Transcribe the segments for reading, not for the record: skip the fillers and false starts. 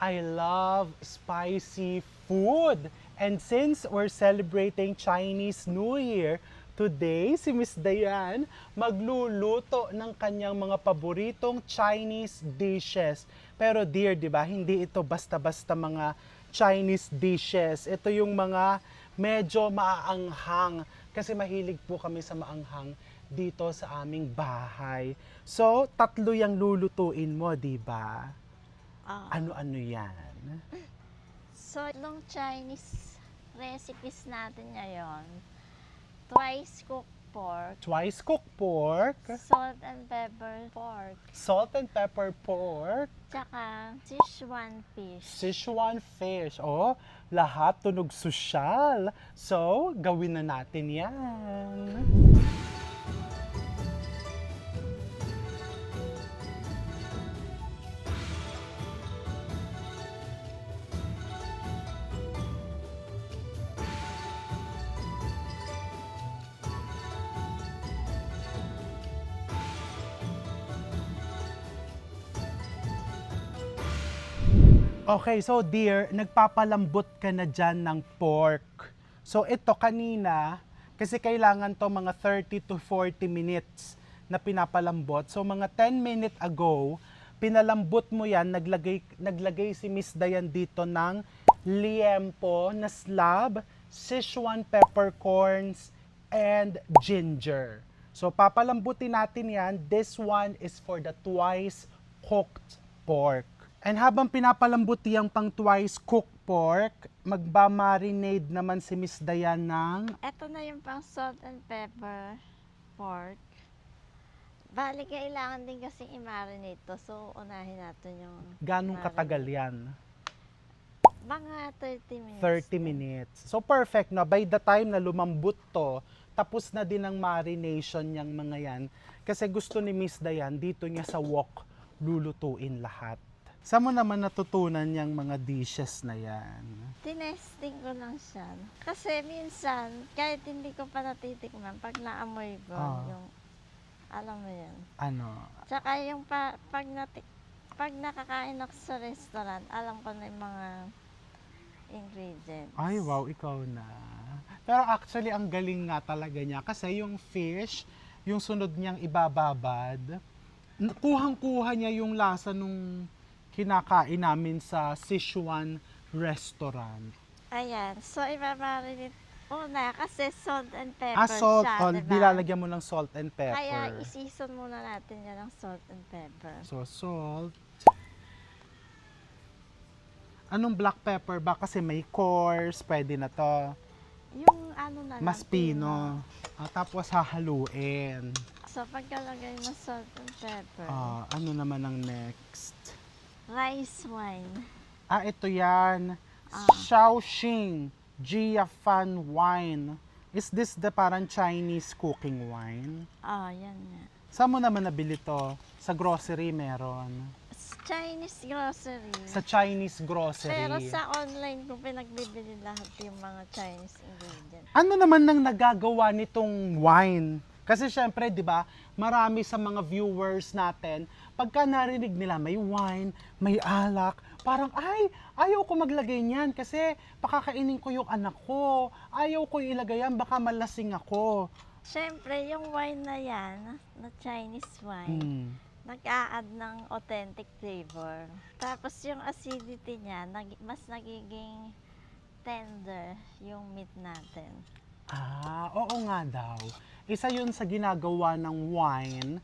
I love spicy food. And since we're celebrating Chinese New Year, today si Miss Dayan magluluto ng kanyang mga paboritong Chinese dishes. Pero dear, di ba, hindi ito basta-basta mga Chinese dishes. Ito yung mga medyo maaanghang kasi mahilig po kami sa maanghang dito sa aming bahay. So, tatlo yung lulutuin mo, di ba? Ano-ano yan? So, nung Chinese recipes natin ngayon, twice cooked pork, Twice cooked pork, salt and pepper pork, salt and pepper pork, tsaka Sichuan fish. Sichuan fish. Oh, lahat tunog sosyal. So, gawin na natin yan. Okay, so dear, nagpapalambot ka na dyan ng pork. So ito kanina, kasi kailangan to mga 30 to 40 minutes na pinapalambot. So mga 10 minutes ago, pinalambot mo yan, naglagay si Miss Dayan dito ng liempo na slab, Sichuan peppercorns, and ginger. So papalambutin natin yan. This one is for the twice cooked pork. And habang pinapalambuti ang pang twice cooked pork, magba-marinade naman si Miss Dayan ng Ito na yung pang salt and pepper pork. Bali, kailangan din kasi i-marinate to. So, unahin natin yung ganong katagal yan? mga 30 minutes. 30 minutes. So perfect, no? By the time na lumambot to, tapos na din ang marination niyang mga yan. Kasi gusto ni Miss Dayan, dito niya sa wok, lulutuin lahat. Saan mo naman natutunan yung mga dishes na yan? Tinesting ko lang siya. Kasi minsan, kahit hindi ko pa natitikman, pag naamoy ko, yung, alam mo yan. Ano? Tsaka yung pag nakakain ako sa restaurant, alam ko na yung mga ingredients. Ay, wow, ikaw na. Pero actually, ang galing nga talaga niya. Kasi yung fish, yung sunod niyang ibababad, kuhang-kuha niya yung lasa nung kinakain namin sa Sichuan restaurant. Ayan. So, i-marinate una kasi salt and pepper Salt. siya, diba? Nilalagyan mo ng salt and pepper. Kaya i-season muna natin yan ng salt and pepper. So, salt. Anong black pepper ba? Kasi may coarse, pwede na to. Yung ano na lang. Mas pino. Tapos hahaluin. So, pagkalagay mo salt and pepper. Ano naman ang next? Rice wine. Ito yan. Shaoxing Jiafan wine. Is this the parang Chinese cooking wine? Yan nga. Saan mo naman nabili to? Sa grocery meron. Chinese grocery. Sa Chinese grocery. Pero sa online ko pinagbibili lahat yung mga Chinese ingredients. Ano naman nang nagagawa nitong wine? Kasi syempre, di ba, marami sa mga viewers natin, pagka narinig nila may wine, may alak, parang, ay, ayaw ko maglagay niyan kasi pakakainin ko yung anak ko. Ayaw ko ilagay yan, baka malasing ako. Syempre, yung wine na yan, na Chinese wine, nag-a-add ng authentic flavor. Tapos yung acidity niya, mas nagiging tender yung meat natin. Oo nga daw. Isa yun sa ginagawa ng wine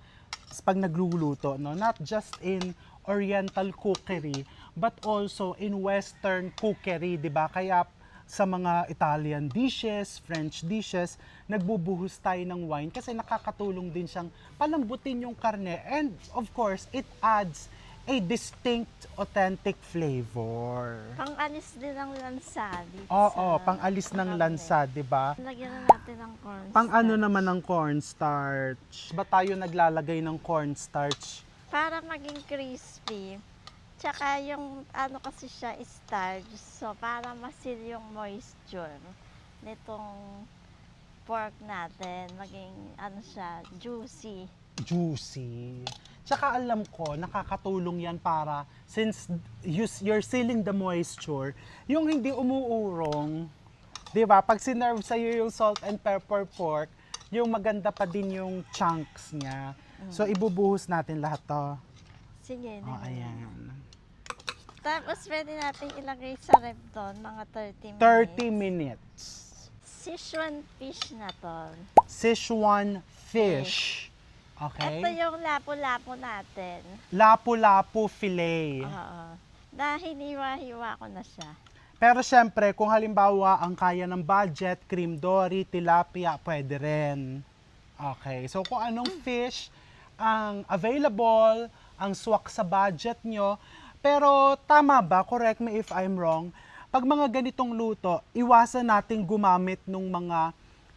pag nagluluto, no? Not just in Oriental cookery, but also in Western cookery, di ba? Kaya sa mga Italian dishes, French dishes, nagbubuhos tayo ng wine kasi nakakatulong din siyang palambutin yung karne. And of course, it adds a distinct, authentic flavor. Pang-alis din ng lansa dito Pang-alis ng lansa, di ba? Lagyan na natin ng cornstarch. Pang-ano naman ng cornstarch? Ba tayo naglalagay ng cornstarch? Para maging crispy. Tsaka yung ano kasi siya starch. So, para masil yung moisture nitong pork natin. Maging ano siya, juicy. Juicy. Tsaka alam ko, nakakatulong yan para, since you're sealing the moisture, yung hindi umuurong, di ba? Pag sinerve sa'yo yung salt and pepper pork, yung maganda pa din yung chunks niya. So, ibubuhos natin lahat to. Sige. Oh, ayan. Tapos pwede natin ilagay sa ref doon, mga 30 minutes. 30 minutes. Sichuan fish na to. Sichuan fish. Okay? Ito yung lapu-lapu natin. Lapu-lapu fillet. Oo. Dahil hiwa-hiwa ko na siya. Pero syempre, kung halimbawa ang kaya ng budget, cream dory, tilapia, pwede rin. Okay. So kung anong fish ang available, ang swak sa budget nyo. Pero tama ba? Correct me if I'm wrong. Pag mga ganitong luto, iwasan natin gumamit ng mga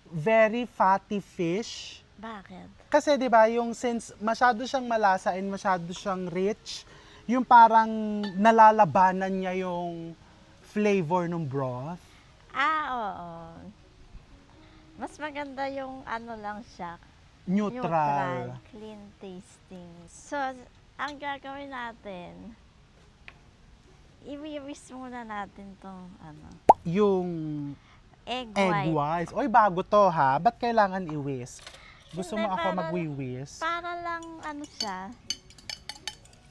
very fatty fish. Bakit? Kasi 'di ba, yung since masyado siyang malasa and masyado siyang rich, yung parang nalalabanan niya yung flavor ng broth. Oo. Mas maganda yung ano lang siya, Neutral. clean tasting. So, ang gagawin natin, iwiwis muna natin tong Yung egg egg white. whites. Oy, bago to ha. Ba't kailangan i-whisk? Gusto mo Hindi, ako para- mag-whisk? Para lang siya,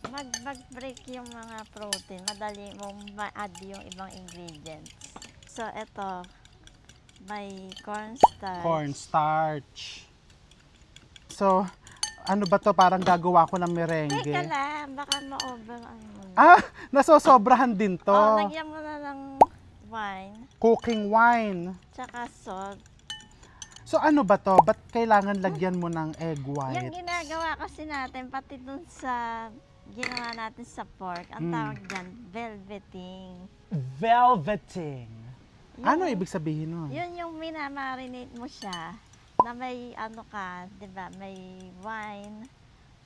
mag-break yung mga protein. Madali mong ma-add yung ibang ingredients. So, ito, may cornstarch. Cornstarch. So, ano ba to? Parang gagawa ko ng merengue. Teka lang, baka ma-over mo na. Ah, nasosobrahan din to. Oh, lagyan mo na ng wine, Cooking wine. tsaka salt. So ano ba to? Ba't kailangan lagyan mo ng egg white? Yung ginagawa kasi natin, pati dun sa ginawa natin sa pork, ang Mm. tawag dyan, velveting. Velveting. Ano Yung- ibig sabihin nun? Yun yung minamarinate mo siya, na may ano ka, di ba, may wine,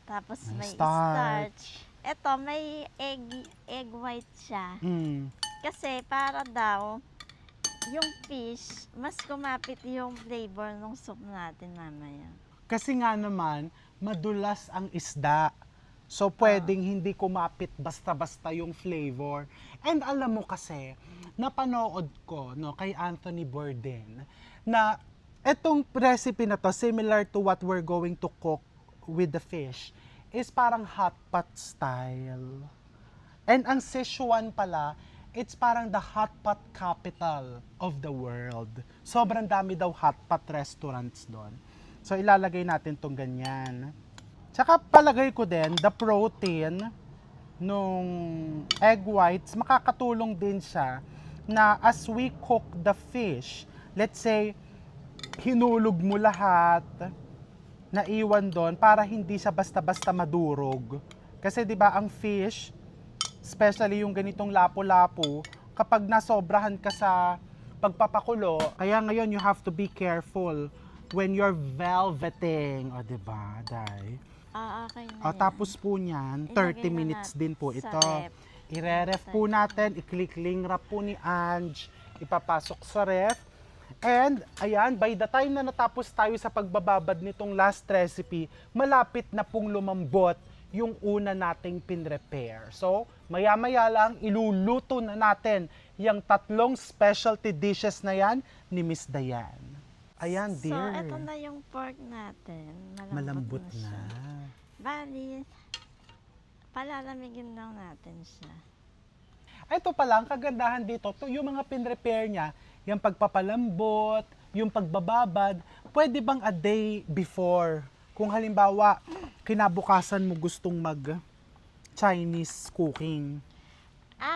tapos May may starch. starch. Ito, may egg white siya. Mm. Kasi para daw, yung fish, mas kumapit yung flavor ng soup natin mamaya. Kasi nga naman, madulas ang isda. So, pwedeng hindi kumapit basta-basta yung flavor. And alam mo kasi, napanood ko no, kay Anthony Bourdain na etong recipe na to, similar to what we're going to cook with the fish, is parang hot pot style. And ang Sichuan pala, it's parang the hot pot capital of the world. Sobrang dami daw hot pot restaurants doon. So ilalagay natin tong ganyan. Tsaka palagay ko din, the protein nung egg whites, makakatulong din siya na as we cook the fish, let's say, hinulog mo lahat, naiwan doon para hindi siya basta-basta madurog. Kasi 'di ba ang fish, especially yung ganitong lapu-lapu, kapag nasobrahan ka sa pagpapakulo, kaya ngayon you have to be careful when you're velveting. O, diba, Day? Okay na O, yan. tapos po niyan, 30 Ilagay na minutes natin din po sa ito. ref. Ire-ref po natin, i-click-ling wrap po ni Ange, ipapasok sa ref. And, ayan, by the time na natapos tayo sa pagbababad nitong last recipe, malapit na pong lumambot yung una nating pinrepair. So, maya-maya lang, iluluto na natin yung 3 specialty dishes na yan ni Miss Dayan. Ayan, So, dear. ito na yung pork natin. Malambot na. siya. Bali, palalamigin lang natin siya. Ito pa lang, kagandahan dito, yung mga pinrepair niya, yung pagpapalambot, yung pagbababad, pwede bang a day before? Kung halimbawa, kinabukasan mo gustong mag-Chinese cooking.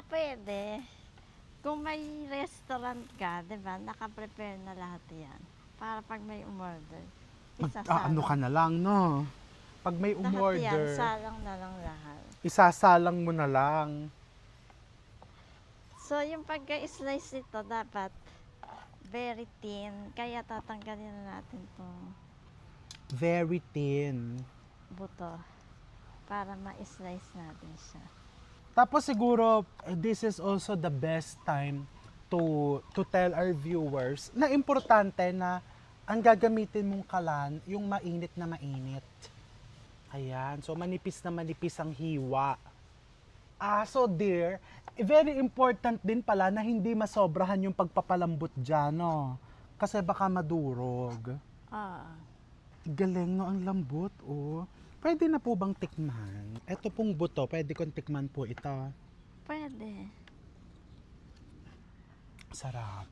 Pwede. Kung may restaurant ka, di ba, nakaprepare na lahat yan. Para pag may umorder, Ano ka na lang, no? Pag may Lahat yan, umorder, salang na lang lahat. isasalang mo na lang. So, yung pagka-slice ito, dapat very thin. Kaya tatanggalin na natin itong Very thin. buto para ma-slice natin siya. Tapos siguro, this is also the best time to tell our viewers na importante na ang gagamitin mong kalan, yung mainit na mainit. Ayan, so manipis na manipis ang hiwa. So dear, very important din pala na hindi masobrahan yung pagpapalambot dyan, no? Kasi baka madurog. Oo. Galing, no? Ang lambot, oh. Pwede na po bang tikman? Ito pong buto, pwede kong tikman po ito. Pwede. Sarap.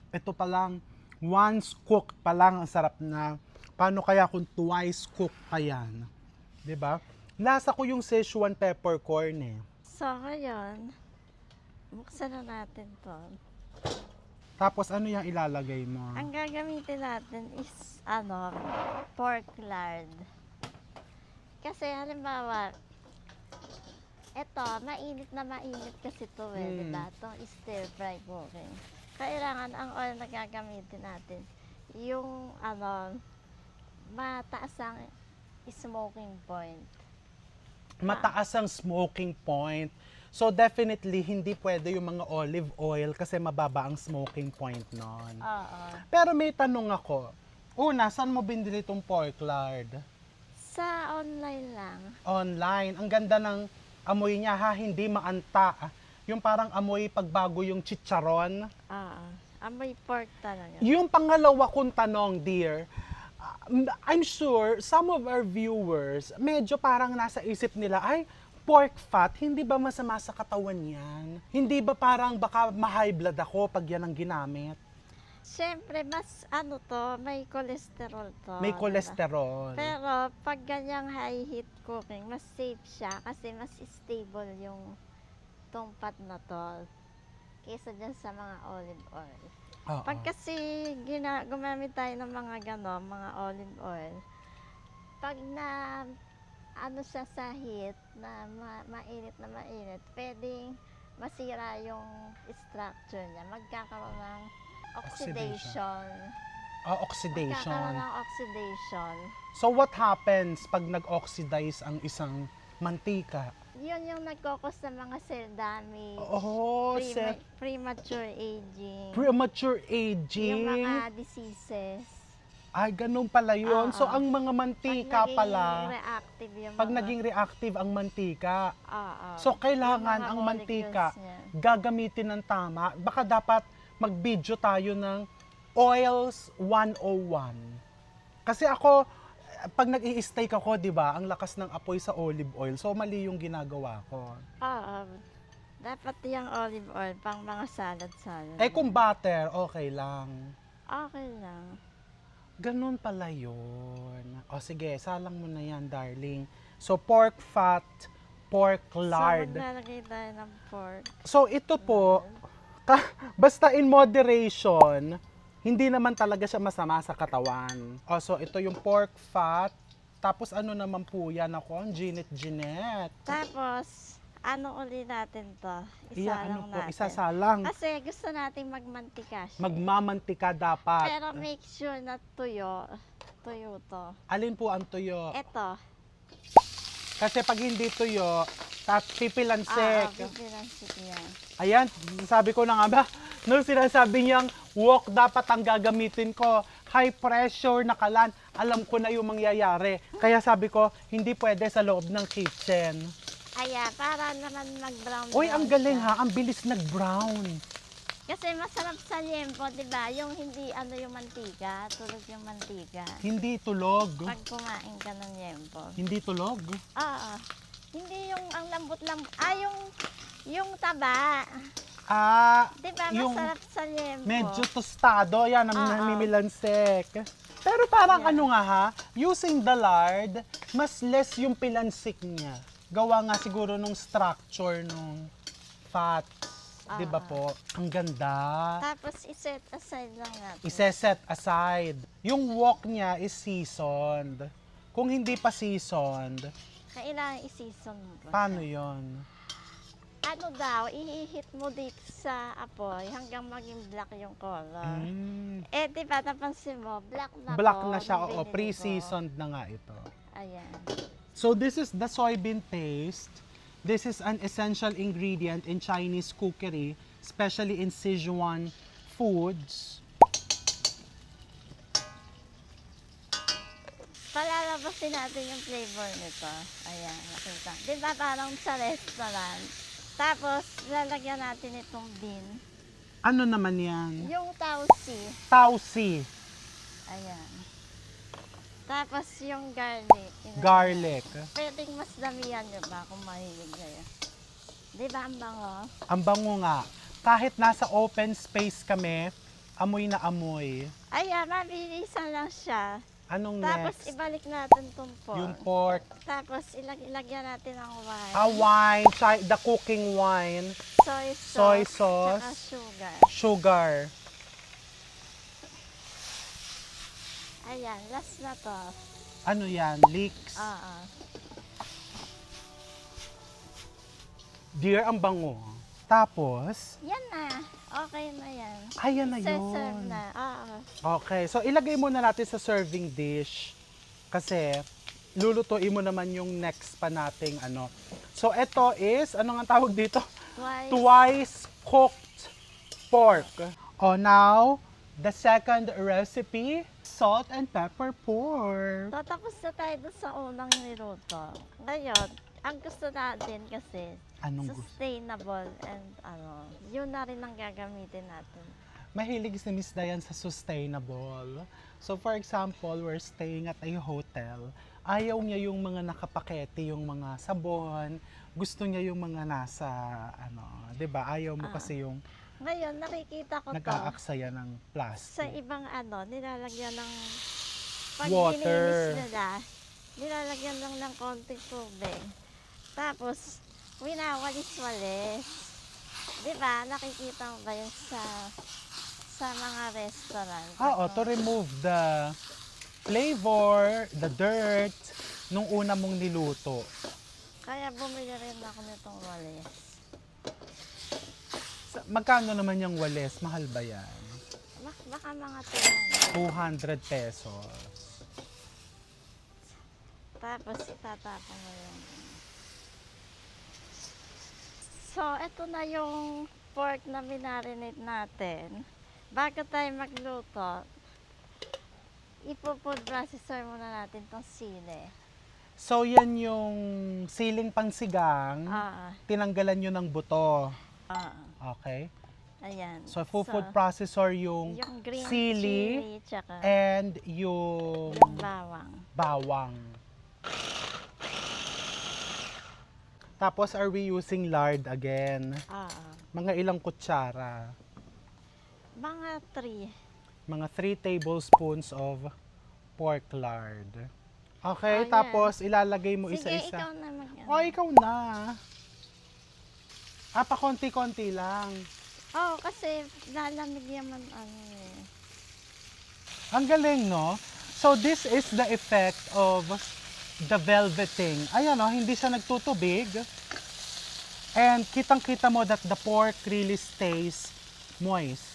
Ito pa lang, once cooked pa lang, ang sarap na. Paano kaya kung twice cooked pa yan? 'Di ba? Lasa ko yung Szechuan peppercorn eh. So, ngayon, buksan na natin to. Tapos ano yung ilalagay mo? Ang gagamitin natin is, pork lard. Kasi, halimbawa, eto, mainit kasi to eh, di ba? Itong stir fry cooking. Kailangan ang oil na gagamitin natin, yung, mataas ang smoking point. Mataas ang smoking point. So definitely, hindi pwede yung mga olive oil kasi mababa ang smoking point nun. Oo. Pero may tanong ako. Una, saan mo binili itong pork lard? Sa online lang. Online. Ang ganda ng amoy niya ha, hindi maanta. Yung parang amoy pagbago yung chicharon. Oo. Amoy pork talaga. Yung pangalawa kong tanong, dear, I'm sure some of our viewers, medyo parang nasa isip nila, ay, pork fat, hindi ba masama sa katawan yan? Hindi ba parang baka ma-high blood ako pag yan ang ginamit? Siyempre, mas may cholesterol to. May diba? cholesterol. Pero pag ganyang high heat cooking, mas safe siya kasi mas stable yung tungpat na to kaysa dyan sa mga olive oil. Oo. Pag kasi gumamit tayo ng mga mga olive oil, pag na siya sa heat na mainit, pwedeng masira yung structure niya. Magkakaroon ng oxidation. Oxidation. Magkakaroon ng oxidation. So what happens pag nag-oxidize ang isang mantika? Yun yung nagkokos ng mga cell damage, Oh, premature aging, premature yung aging. mga diseases. Ay, ganun pala yun. Oo. So, ang mga mantika Pag pala, naging reactive yung pag mga, naging reactive ang mantika, oo, so kailangan yung mga ang molecules mantika niya. gagamitin ng tama. Baka dapat mag-video tayo ng Oils 101. Kasi ako, pag nag-i-steak ako, di ba, ang lakas ng apoy sa olive oil. So, mali yung ginagawa ko. Oo, dapat yung olive oil pang mga salad-salad. Eh, kung butter, okay lang. Okay lang. Ganun pala yun. O sige, salang mo na yan, darling. So, pork fat, pork lard. So, maglalagay tayo ng pork. So, ito po, basta in moderation, hindi naman talaga siya masama sa katawan. O, so, ito yung pork fat. Tapos, ano naman po yan ako? Ang Ginette. Tapos, uli natin to? Ano po, natin. isasalang. Kasi gusto nating magmantika siya. Magmamantika dapat. Pero make sure na tuyo to. Alin po ang tuyo? Eto. Kasi pag hindi tuyo, pipilansik. Pipilansik yan. Ayan, sabi ko na nga ba, nung sinasabi niyang wok dapat ang gagamitin ko, high pressure na kalan, alam ko na yung mangyayari. Kaya sabi ko, hindi pwede sa loob ng kitchen. Ayan, para naman mag-brown. Uy, ang galing siya. ha, ang bilis nag-brown. Kasi masarap sa liempo, di ba? Yung hindi yung mantika, tulog yung mantika. Hindi tulog. Pag kumain ka ng liempo. Hindi tulog. Oo. Hindi yung ang lambot-lambot. Yung taba. Di ba? Yung Masarap sa liempo. medyo tostado, yan, ang namimilansik. Pero parang Yeah. ano nga ha, using the lard, mas less yung pilansik niya. Gawa nga siguro nung structure nung fat. Di ba po? Ang ganda. Tapos iset aside lang natin. Iseset aside. Yung wok niya is seasoned. Kung hindi pa seasoned, Kailangan i-season mo pa. paano yon? I-hit mo dito sa apoy hanggang maging black yung color. Mm. Eh, di ba, napansin mo, black na Black to. na siya, nung oo, binili ko. pre-seasoned na nga ito. Ayan. So this is the soybean paste. This is an essential ingredient in Chinese cookery, especially in Sichuan foods. Papabasin natin yung flavor nito. Ayan, nakita. Di ba parang sa restaurant? Tapos, lalagyan natin itong bean. Ano naman yan? Yung tausi. Tausi. Ayan. Tapos yung garlic. Garlic. Pwedeng mas damihan nyo ba kung mahilig kayo. Di ba ang bango? Ang bango nga. Kahit nasa open space kami, amoy na amoy. Ayan, mabilisan lang siya. Anong Tapos next? ibalik natin itong pork. Yung pork. Tapos ilagyan natin ang wine. Wine, the cooking wine. Soy sauce. Tsaka sugar. Sugar. Ayan, last na to. Ano yan? Leeks. Oo. Dear, ang bango. Tapos, Yan na. Okay na yan. ayan na Serve yun. na. Oo. Okay, so ilagay muna natin sa serving dish. Kasi, lulutuin mo naman yung next pa nating ano. So, ito is, ano nga tawag dito? Twice cooked pork. Oh, now, the second recipe, salt and pepper pork. Tatapos na tayo dun sa unang niluto. Ngayon, ang gusto natin kasi, Anong gusto? sustainable and yun na rin ang gagamitin natin. Mahilig si Miss Dayan sa sustainable. So for example, we're staying at a hotel. Ayaw niya yung mga nakapakete, yung mga sabon. Gusto niya yung mga nasa, 'di ba? Ayaw mo kasi yung Ngayon, nakikita ko to nag-aaksaya ng sa plastic. ibang nilalagyan ng pag Water. dininis nila, nilalagyan lang ng konting tubig. Tapos, winawalis-walis. Di ba? Nakikita mo ba yun sa mga restaurant? Oo, to remove the flavor, the dirt, nung una mong niluto. Kaya bumili rin ako nitong walis. Magkano naman yung walis? Mahal ba yan? Baka mga 200 pesos. Tapos itatapon mo yun. So, ito na yung pork na minarinate natin. Bago tayo magluto, ipo-food processor muna natin tong sili. So, yan yung siling pangsigang, tinanggalan nyo ng buto. Okay? Ayan. So, food processor yung green sili chili tsaka and yung yung bawang. bawang. Tapos, are we using lard again? Mga ilang kutsara? Mga 3. Mga 3 tablespoons of pork lard. Okay, Ayan. tapos ilalagay mo Sige, isa-isa. ikaw na mag Ikaw na. Pa konti-konti lang. kasi lalamig yaman eh. Ang galing, no? So, this is the effect of the velveting. Ayan, no? Hindi siya nagtutubig. And kitang-kita mo that the pork really stays moist.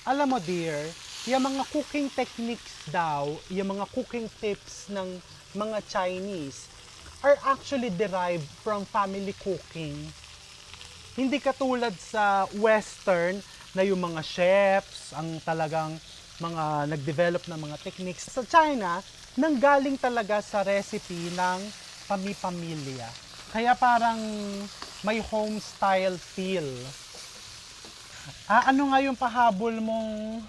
Alam mo, dear, yung mga cooking techniques daw, yung mga cooking tips ng mga Chinese are actually derived from family cooking. Hindi katulad sa Western na yung mga chefs, ang talagang mga nag-develop ng mga techniques. Sa China, nanggaling talaga sa recipe ng pami-pamilya. Kaya parang may home style feel. Ano nga yung pahabol mong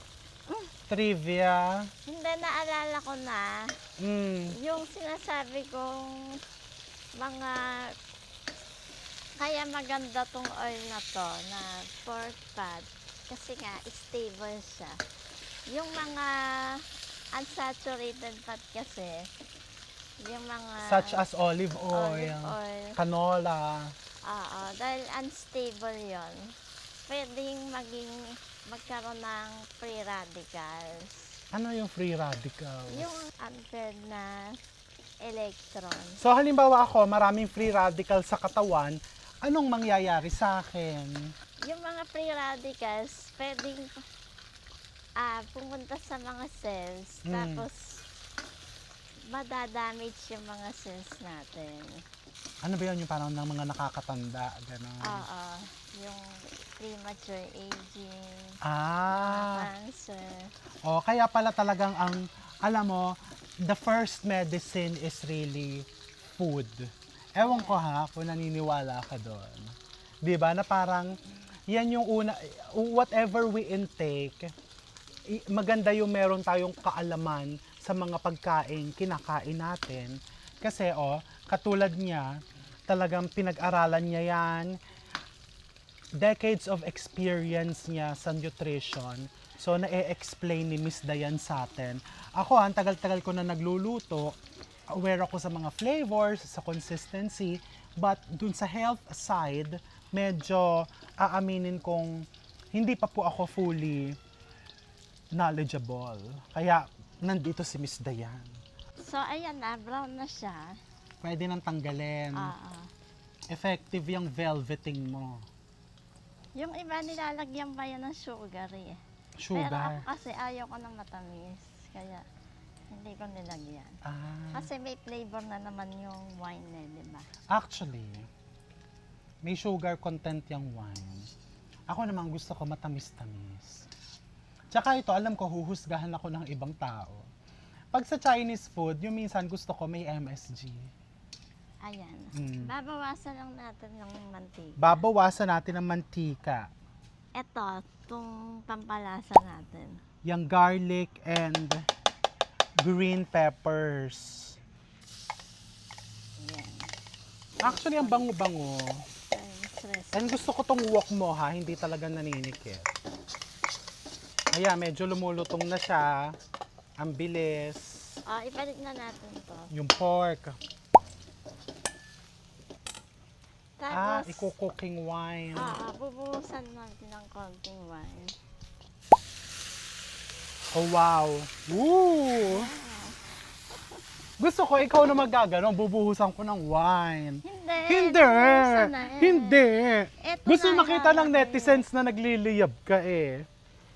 trivia? Hindi, naalala ko na. Yung sinasabi kong mga kaya maganda tong oil na to, na pork fat, kasi nga stable siya. Yung mga unsaturated fat kasi, yung mga Such as olive oil, canola. dahil unstable yon, pwedeng magkaroon ng free radicals. Ano yung free radicals? Yung unpaired na electron. So halimbawa ako, maraming free radicals sa katawan, anong mangyayari sa akin? Yung mga free radicals, pwedeng pumunta sa mga cells, tapos madadamage yung mga cells natin. Ano ba yun yung parang ng mga nakakatanda? Gano'n. Yung premature aging, Ah, cancer. kaya pala talagang ang Alam mo, the first medicine is really food. Ewan ko ha, kung naniniwala ka doon. Di ba? Na parang, yan yung una, whatever we intake, maganda yung meron tayong kaalaman sa mga pagkain, kinakain natin. Kasi katulad niya, talagang pinag-aralan niya yan, decades of experience niya sa nutrition. So, na-explain ni Miss Dayan sa atin. Ako, ang tagal-tagal ko na nagluluto, aware ako sa mga flavors, sa consistency, but dun sa health side, medyo aaminin kong hindi pa po ako fully knowledgeable. Kaya, nandito si Miss Dayan. So, ayan na, brown na siya. Pwede nang tanggalin. Oo. Effective yung velveting mo. Yung iba nilalagyan pa yan ng sugar eh. Pero Sugar. ako kasi ayaw ko ng matamis. Kaya hindi ko nilagyan. Kasi may flavor na naman yung wine eh, di ba? Actually, may sugar content yung wine. Ako naman gusto ko matamis-tamis. Tsaka ito, alam ko, huhusgahan ako ng ibang tao. Pag sa Chinese food, yung minsan gusto ko may MSG. Ayan. Mm. Babawasan lang natin yung mantika. Babawasan natin ang mantika. Ito, itong pampalasa natin. Yung garlic and green peppers. Ayan. Actually, ang bango-bango. Chinese recipe. And gusto ko tong wok mo ha, hindi talaga naninikit. Ayan, medyo lumulutong na siya. Ang bilis. Ibalik na natin to. Yung pork. Tapos, Iko-cooking wine. bubuhusan natin ng konting wine. Oh, wow. Woo! Gusto ko, ikaw na magaganon. Bubuhusan ko ng wine. Hindi. Hindi! bubuhusan na eh. Hindi! Eto Gusto na makita ng ilalagay. netizens na nagliliyab ka eh.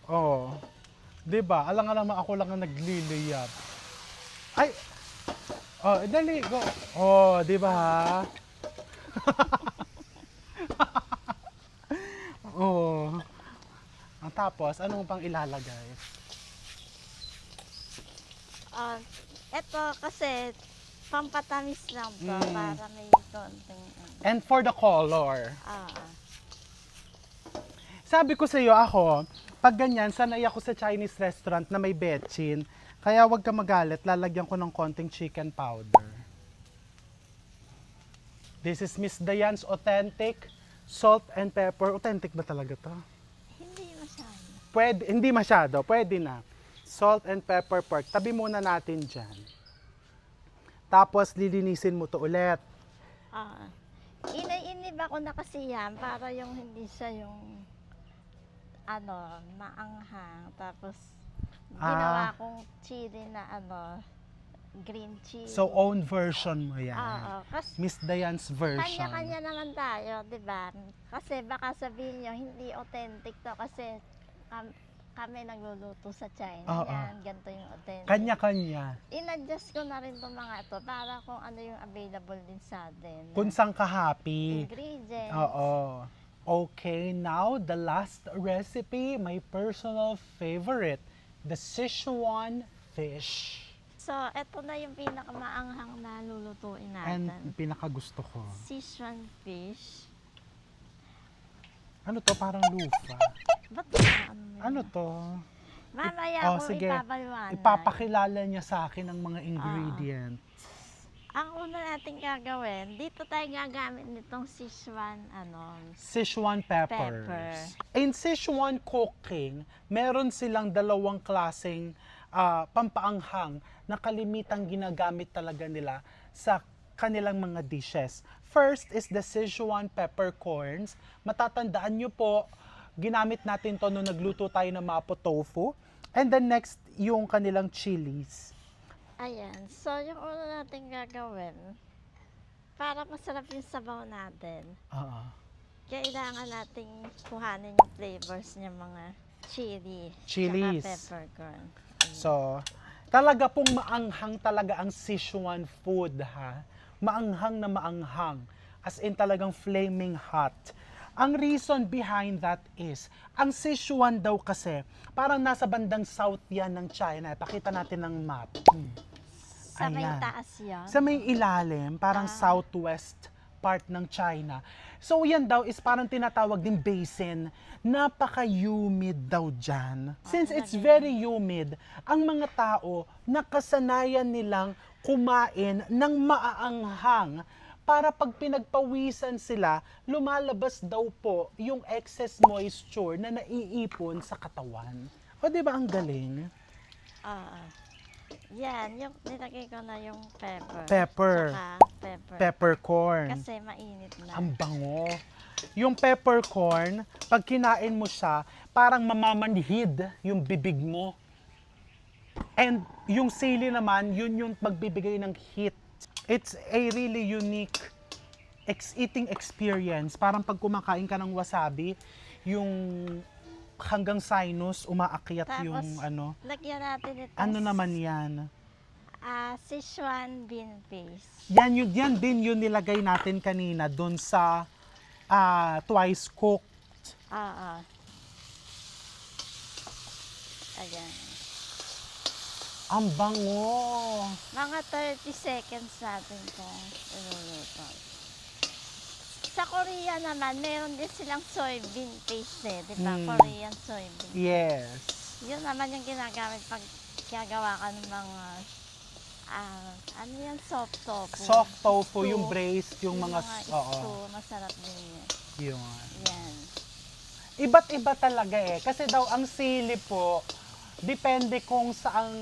Oh. 'Di ba? Alam nga naman ako lang ang nagliliyab. Ay! Oh, dali, go. Oh, 'di ba? Oh. Tapos, anong pang ilalagay? Ito kasi pampatamis lang to Mm. para may konting And for the color. ah. Sabi ko sa iyo, ako, pag ganyan, sanay ako sa Chinese restaurant na may betchin. Kaya wag ka magalit, lalagyan ko ng konting chicken powder. This is Miss Dayan's authentic salt and pepper. Authentic ba talaga to? Hindi masyado. Pwede, hindi masyado, pwede na. Salt and pepper pork. Tabi muna natin dyan. Tapos lilinisin mo to ulit. Inib ako na kasi yan para yung hindi siya yung maanghang. Tapos ginawa kong chili na green chili. So own version mo yan. Kasi Miss Dayan's version. kanya-kanya naman tayo, di ba? Kasi baka sabihin nyo, hindi authentic to kasi kami nagluluto sa China. Yan, ganito yung authentic. Kanya-kanya. In-adjust ko na rin itong mga ito para kung ano yung available din sa atin. Kung saan ka happy. Ingredients. Oo. Okay, now the last recipe, my personal favorite, the Sichuan fish. So, ito na yung pinakamaanghang na lulutuin And natin. pinakagusto ko. Sichuan fish. Ano to? Parang lufa. Ba't yun? Ano to? Mamaya ko sige. ipapaliwanag. Ipapakilala niya sa akin ang mga ingredient. Ang una natin gagawin, dito tayo gagamit nitong Sichuan, Sichuan peppers. Pepper. In Sichuan cooking, meron silang dalawang klaseng pampaanghang na kalimitang ginagamit talaga nila sa kanilang mga dishes. First is the Sichuan peppercorns. Matatandaan nyo po, ginamit natin to nung nagluto tayo ng mapo tofu. And then next, yung kanilang chilies. Ayan. So, yung una natin gagawin, para masarap yung sabaw natin, kailangan nating kuhanin yung flavors ng mga Chilies. tsaka peppercorn. So, talaga pong maanghang talaga ang Sichuan food, ha? Maanghang na maanghang. As in talagang flaming hot. Ang reason behind that is, ang Sichuan daw kasi, parang nasa bandang south yan ng China. Pakita natin ng map. Sa may Ayan. taas yun. Sa may ilalim, parang southwest part ng China. So yan daw is parang tinatawag din basin. Napaka-humid daw dyan. Since it's very humid, ang mga tao nakasanayan nilang kumain ng maaanghang para pag pinagpawisan sila, lumalabas daw po yung excess moisture na naiipon sa katawan. O di ba ang galing? Oo. Yan, yung nilagay ko na yung pepper. Pepper. Tsaka pepper. Peppercorn. Kasi mainit na. Ang bango. Yung peppercorn, pag kinain mo siya, parang mamamanhid yung bibig mo. And yung sili naman, yun yung magbibigay ng heat. It's a really unique eating experience. Parang pag kumakain ka ng wasabi, yung hanggang sinus, umaakyat Tapos, yung ano. lagyan natin ito. Ano naman yan? Sichuan bean paste. Yan din yung nilagay natin kanina dun sa twice cooked. Oo. Ayan. Ang bango. Mga 30 seconds natin ito iluluto. Sa Korea naman, meron din silang soybean paste eh. Di ba? Korean soybean. Yes. Yun naman yung ginagamit pag gagawa ka ng mga ano yan? Soft tofu. Soft tofu, Stew. yung braised, yung mga stew, masarap din yan. Yun. Yan. Iba't iba talaga eh. Kasi daw ang sili po, depende kung saang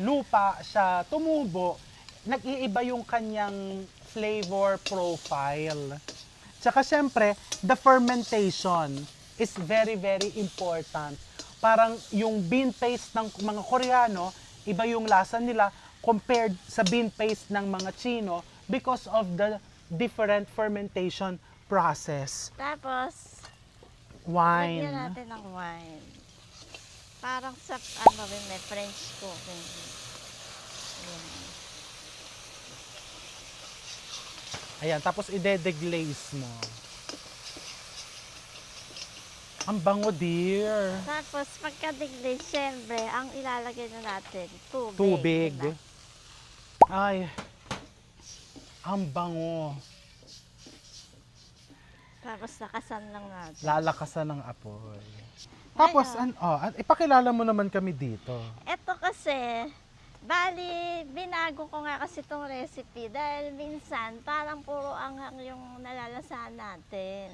lupa siya tumubo, nag-iiba yung kanyang flavor profile. Tsaka syempre, the fermentation is very, very important. Parang yung bean paste ng mga Koreano, iba yung lasa nila compared sa bean paste ng mga Chino because of the different fermentation process. Tapos, Wine. lagyan natin ng wine. Parang sa, may French cooking. Yan. Ayan, tapos ide-deglaze mo. Ang bango, dear. Tapos, pagka-deglade, syempre, ang ilalagay na natin, tubig. Tubig. diba? Ay, ang bango. Tapos, nakasan lang natin. Lalakasan ng apoy. Tapos, ipakilala mo naman kami dito. Ito kasi, bali, binago ko nga kasi itong recipe dahil minsan parang puro anghang yung nalalasahan natin.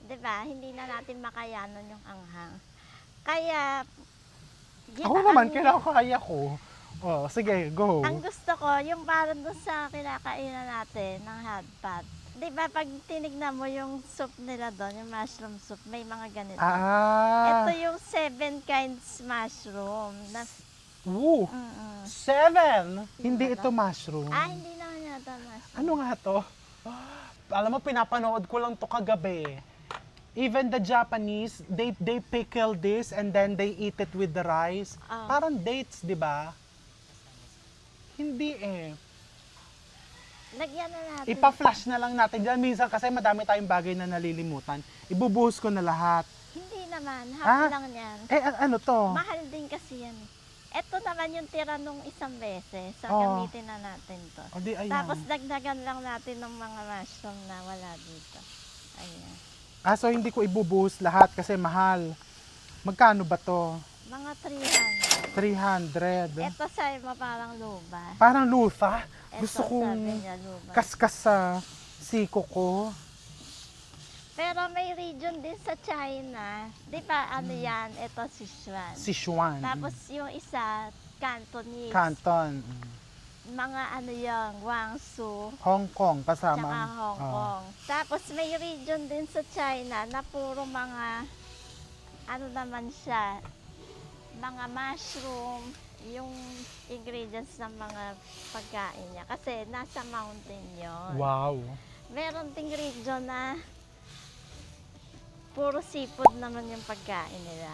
'Di ba? Hindi na natin makayanan yung anghang. Kaya, Ako naman, kinakaya ko. Oh, sige, go. ang gusto ko, yung parang doon sa kinakainan natin ng hot pot. 'Di ba pag tinignan mo yung soup nila doon, yung mushroom soup, may mga ganito. Ito yung 7 kinds mushroom. Ooh, Mm-mm. 7! Hindi ito mushroom. Hindi naman yata mushroom. Ano nga to? Alam mo, pinapanood ko lang to kagabi. Even the Japanese, they pickle this and then they eat it with the rice. Parang dates, di ba? Hindi eh. Lagyan na natin. Ipa-flash na lang natin. Dahil minsan kasi madami tayong bagay na nalilimutan. Ibubuhos ko na lahat. Hindi naman, half lang yan. Ano to? Mahal din kasi yan. Ito naman yung tira nung isang beses. So, Oo. gamitin na natin to. O di, ayan. Tapos, dagdagan lang natin ng mga mushroom na wala dito. Ayan. So hindi ko ibubuhos lahat kasi mahal. Magkano ba to? Mga 300. 300. Ito sa iba parang luba. Parang lufa. Ito, Gusto sabi kong niya, luba. kaskas sa siko ko. Pero may region din sa China. Di ba, ano yan? Ito, Sichuan. Sichuan. Tapos yung isa, Cantonese. Canton. Mga ano yung Guangzhou. Hong Kong kasama. Tsaka Hong Kong. Tapos may region din sa China na puro mga, ano naman siya, mga mushroom, yung ingredients ng mga pagkain niya. Kasi nasa mountain yon. Wow. Meron ding region na puro seafood naman yung pagkain nila.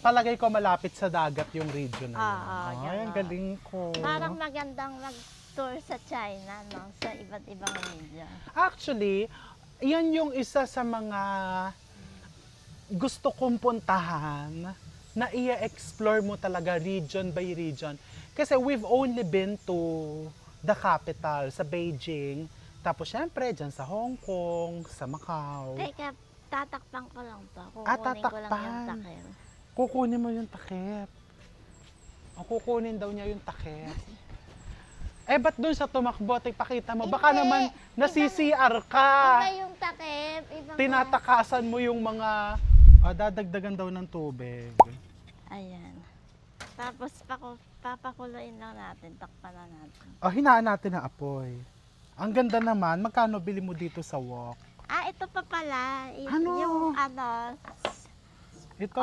Palagay ko malapit sa dagat yung region na yun. Ay, ganon. ang galing ko. Parang magandang mag-tour sa China, no? Sa iba't ibang region. Actually, Yan yung isa sa mga gusto kong puntahan na i-explore mo talaga region by region. Kasi we've only been to the capital, sa Beijing. Tapos syempre, dyan sa Hong Kong, sa Macau. Teka, tatakpan ko lang to. Ah, Kukunin ko lang yung tatakpan. takip. Kukunin mo yung takip. O kukunin daw niya yung takip. Eh, ba't doon sa tumakbo? Pakita mo. Baka Hindi. naman nasi-CR ka. Iba yung takip. Ibang Tinatakasan mo yung mga... dadagdagan daw ng tubig. Ayan. Tapos papakuluin lang natin. Takpan na natin. Hinaan natin ang apoy. Ang ganda naman. Magkano bili mo dito sa wok? Ito pa pala. Ano? Yung Ito.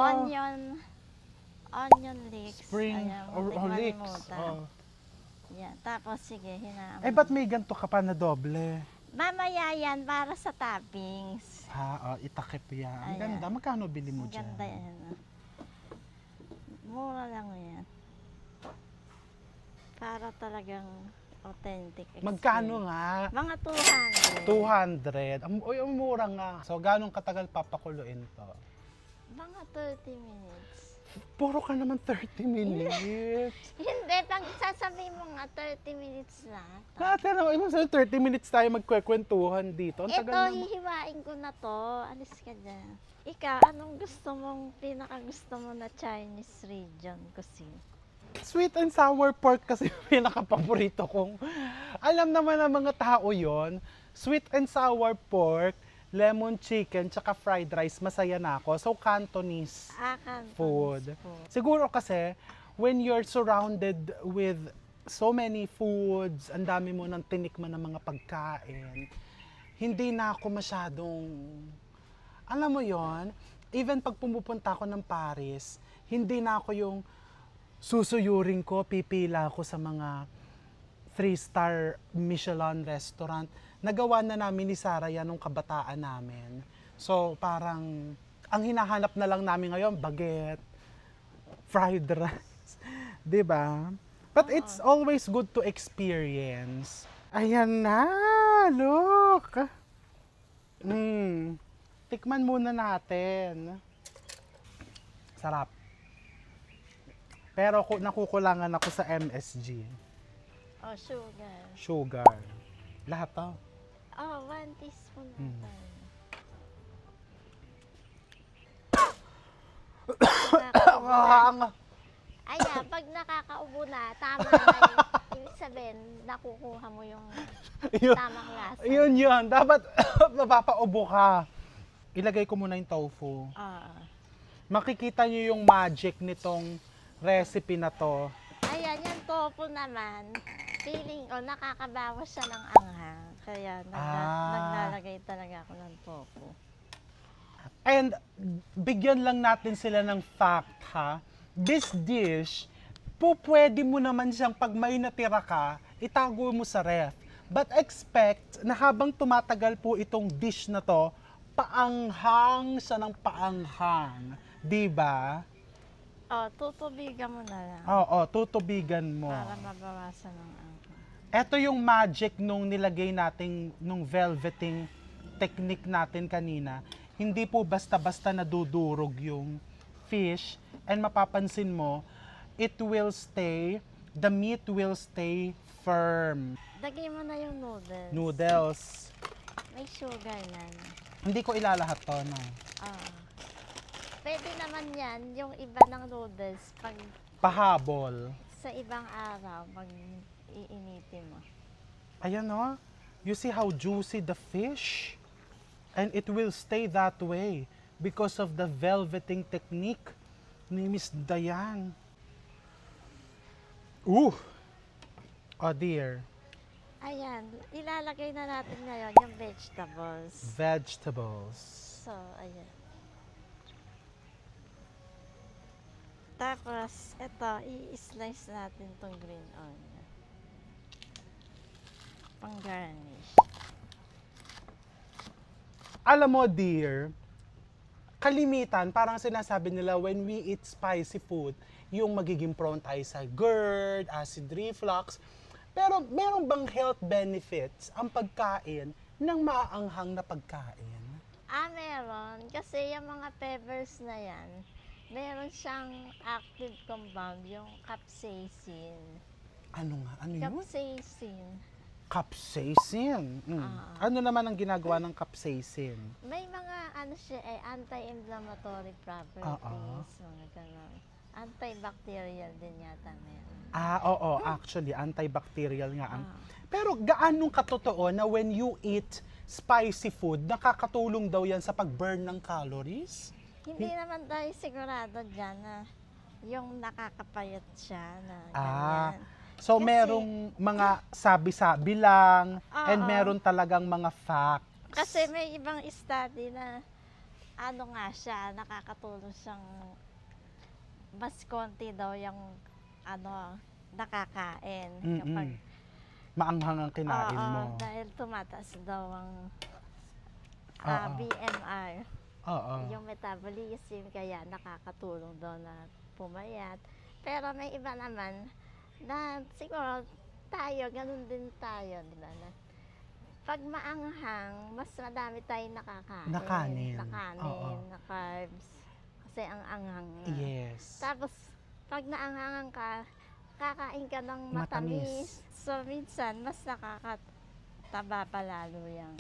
Onion leeks. Spring Ayan, or muntik leeks. malimutan. Yan. Tapos sige, hinaan. Eh, ba't may ganito ka pa na doble? Mamaya yan para sa toppings. Itakip yan. Ang Ayan. ganda. Magkano bili mo Ang dyan? ganda yan. Mura lang yan. Para talagang authentic experience. Magkano nga? Mga 200. 200. Ang mura nga. So, ganong katagal papakuluin to? Mga 30 minutes. Puro ka naman 30 minutes. Hindi, pag sasabihin mo nga 30 minutes lang. Natin naman, ibang sabihin 30 minutes tayo magkwekwentuhan dito. Ang Ito, tagal naman. hihiwain ko na to. Alis ka dyan. Ikaw, anong gusto mong, pinaka-gusto mo na Chinese region cuisine? Sweet and sour pork kasi pinaka-paborito kong. Alam naman ng mga tao yon. Sweet and sour pork, lemon chicken, tsaka fried rice, masaya na ako. So, Cantonese Cantonese food. food. Siguro kasi, when you're surrounded with so many foods, ang dami mo nang tinikman ng mga pagkain, hindi na ako masyadong, alam mo yon, even pag pumupunta ako ng Paris, hindi na ako yung susuyurin ko, pipila ako sa mga 3-star Michelin restaurant. Nagawa na namin ni Sarah yan nung kabataan namin. So, parang, ang hinahanap na lang namin ngayon, baguette, fried rice. Diba? But it's always good to experience. Ayan na! Look! Tikman muna natin. Sarap. Pero nakukulangan ako sa MSG. Sugar. Sugar. Lahat to. 1 teaspoon na Ayan, pag nakakaubo na, tama na yun. Ibig sabihin, nakukuha mo yung tamang lasa. Yun. Dapat mapapaubo ka. Ilagay ko muna yung tofu. Makikita nyo yung magic nitong recipe na to. Ayan, yung tofu naman, feeling ko nakakabawas siya ng anghang. Kaya naglalagay talaga ako ng tofu. And bigyan lang natin sila ng fact, ha? This dish, pwede mo naman siyang pag may natira ka, itago mo sa ref. But expect na habang tumatagal po itong dish na to, paanghang siya ng paanghang. Diba? Tutubigan mo na lang. Oo, tutubigan mo. Para mabawasan ng anghang. Ito yung magic nung nilagay natin, nung velveting technique natin kanina. Hindi po basta-basta nadudurog yung fish. And mapapansin mo, the meat will stay firm. Dagay mo na yung noodles. Noodles. May sugar na. Hindi ko ilalahat to, no? Pwede naman yan, yung iba ng noodles, pag Pahabol. sa ibang araw, pag iinitin mo. Ayan, no? You see how juicy the fish? And it will stay that way because of the velveting technique ni Miss Dayan. Oh dear. Ayan, ilalagay na natin ngayon yung vegetables. Vegetables. So, ayan. Tapos, ito, i-slice natin tong green onion. Pang-garnish. Alam mo, dear, kalimitan, parang sinasabi nila, when we eat spicy food, yung magiging prone tayo sa GERD, acid reflux. Pero meron bang health benefits ang pagkain ng maaanghang na pagkain? Meron. Kasi yung mga peppers na yan, meron siyang active compound, yung capsaicin. Ano nga? Ano yun? Capsaicin. Capsaicin. Ah. Ano naman ang ginagawa ng capsaicin? May mga ano siya anti-inflammatory properties, mga ganon. Antibacterial din yata meron. Oo, actually, antibacterial nga. Ah. Pero gaano katotoo na when you eat spicy food, nakakatulong daw yan sa pag-burn ng calories? Hindi naman tayo sigurado dyan na yung nakakapayat siya na Ah, ganyan. so Kasi- merong mga sabi-sabi lang and Oo. meron talagang mga facts. Kasi may ibang study na ano nga siya, nakakatulong siyang mas konti daw yung ano nakakain kapag maanghang ang kinain Oo, mo. dahil tumataas daw ang Oo. BMR, Oo. yung metabolism, kaya nakakatulong daw na pumayat. Pero may iba naman na siguro tayo, ganun din tayo, di ba? Na pag maanghang, mas madami tayong nakakain. Na kanin. Na kanin, Oo. na carbs. Kasi ang anghang na. Yes. Tapos, pag naanghangan ka, kakain ka ng Matamis. matamis. So, minsan, mas nakakataba pa lalo yan.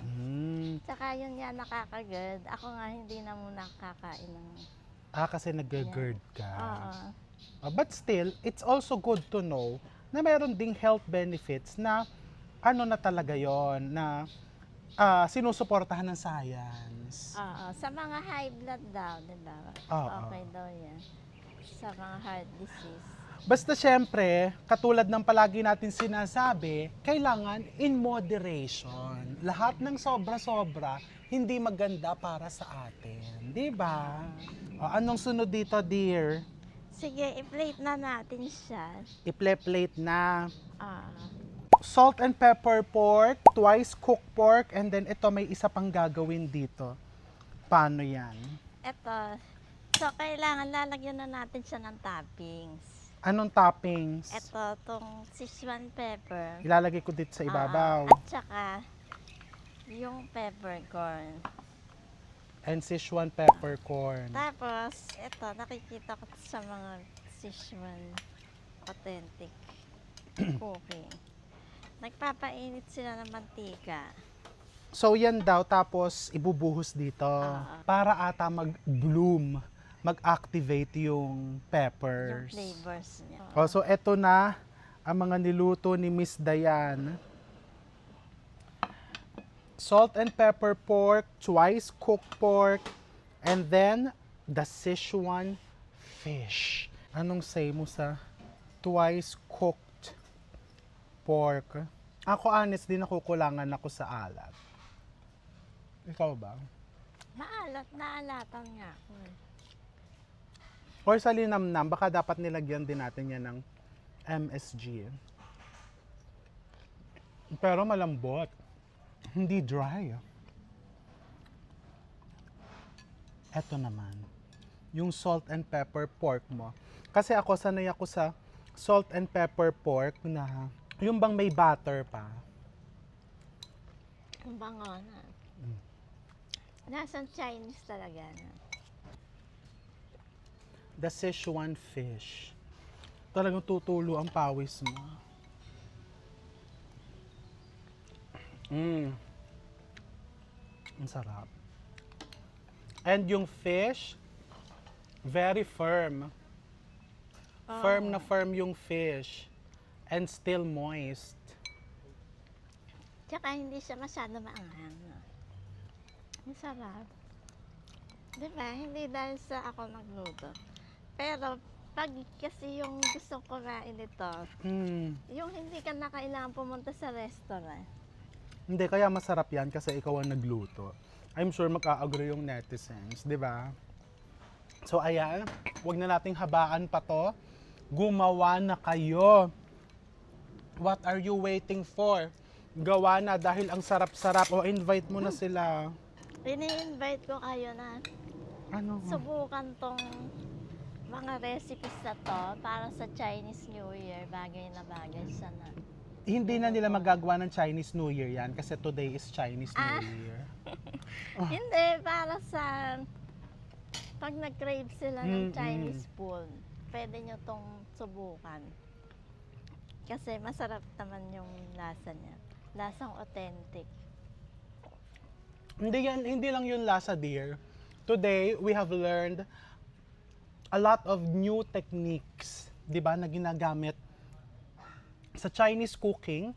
Tsaka yun nga nakaka-GERD. Ako nga hindi na muna kakain ng... Kasi nag-GERD ka. Oo. But still, it's also good to know na meron ding health benefits na ano na talaga yon na sinusuportahan ng science. Oo. Sa mga high blood daw, di ba? Oo. Okay daw yan. Sa mga heart disease. Basta syempre, katulad ng palagi natin sinasabi, kailangan in moderation. Lahat ng sobra-sobra, hindi maganda para sa atin. Di ba? Anong sunod dito, dear? Sige, i-plate na natin siya. I-plate na. Ah. Salt and pepper pork, twice cooked pork, and then ito may isa pang gagawin dito. Paano yan? Ito. So, kailangan lalagyan na natin siya ng toppings. Anong toppings? Ito, tong Sichuan pepper. Ilalagay ko dito sa ibabaw. At saka, yung peppercorn. And Sichuan peppercorn. Tapos, ito, nakikita ko sa mga Sichuan authentic cooking. Nagpapainit sila ng mantika. So yan daw, tapos ibubuhos dito. Para ata mag-bloom, mag-activate yung Yung peppers. flavors niya. So eto na ang mga niluto ni Miss Diane. Salt and pepper pork, twice cooked pork, and then the Sichuan fish. Anong say mo sa twice cooked pork? Ako honest din, nakukulangan ako sa alat. Ikaw ba? Naalatan nga ako eh. Or sa linamnam, baka dapat nilagyan din natin yan ng MSG. Pero malambot. Hindi dry. Eto naman, yung salt and pepper pork mo. Kasi ako, sanay ako sa salt and pepper pork na yung bang may butter pa. Ang bango na. Nasaan Chinese talaga na. The Sichuan fish. Talagang tutulo ang pawis mo. Ang sarap. And yung fish, very firm. Firm na firm yung fish. And still moist. Tsaka hindi siya masyado maanghang. Ang sarap. Diba? Hindi dahil sa ako nagluto. Pero pag kasi yung gusto ko kumain ito, yung hindi ka na kailangan pumunta sa restaurant. Hindi, kaya masarap yan kasi ikaw ang nagluto. I'm sure mag-a-agree yung netizens, di ba? So ayan, wag na nating habaan pa to. Gumawa na kayo. What are you waiting for? Gawa na dahil ang sarap-sarap. O invite mo na sila. Ini-invite ko kayo na Ano? subukan tong mga recipes na to para sa Chinese New Year. Bagay na bagay siya na. Hindi na nila magagawa ng Chinese New Year yan kasi today is Chinese New Ah. Year. Hindi, para sa pag nag-crave sila ng Mm-mm. Chinese food, pwede nyo tong subukan. Kasi masarap naman yung lasa niya. Lasang authentic. Hindi lang yung lasa, dear. Today, we have learned a lot of new techniques, 'di ba, na ginagamit sa Chinese cooking,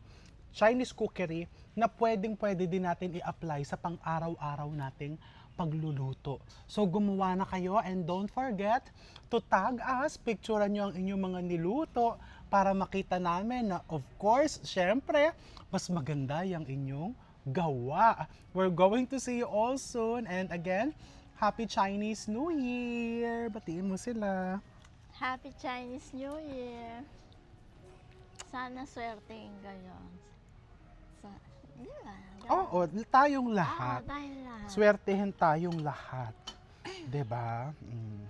Chinese cookery, na pwede din natin i-apply sa pang-araw-araw nating pagluluto. So gumawa na kayo and don't forget to tag us, picturean nyo ang inyong mga niluto para makita namin na of course, syempre, mas maganda yung inyong gawa. We're going to see you all soon and again, Happy Chinese New Year! Batiin mo sila. Happy Chinese New Year! Sana swertein kayo. Di ba? Oo, tayong lahat. Oo, dahil lahat. Swertehin tayong lahat. 'Di ba? Mm.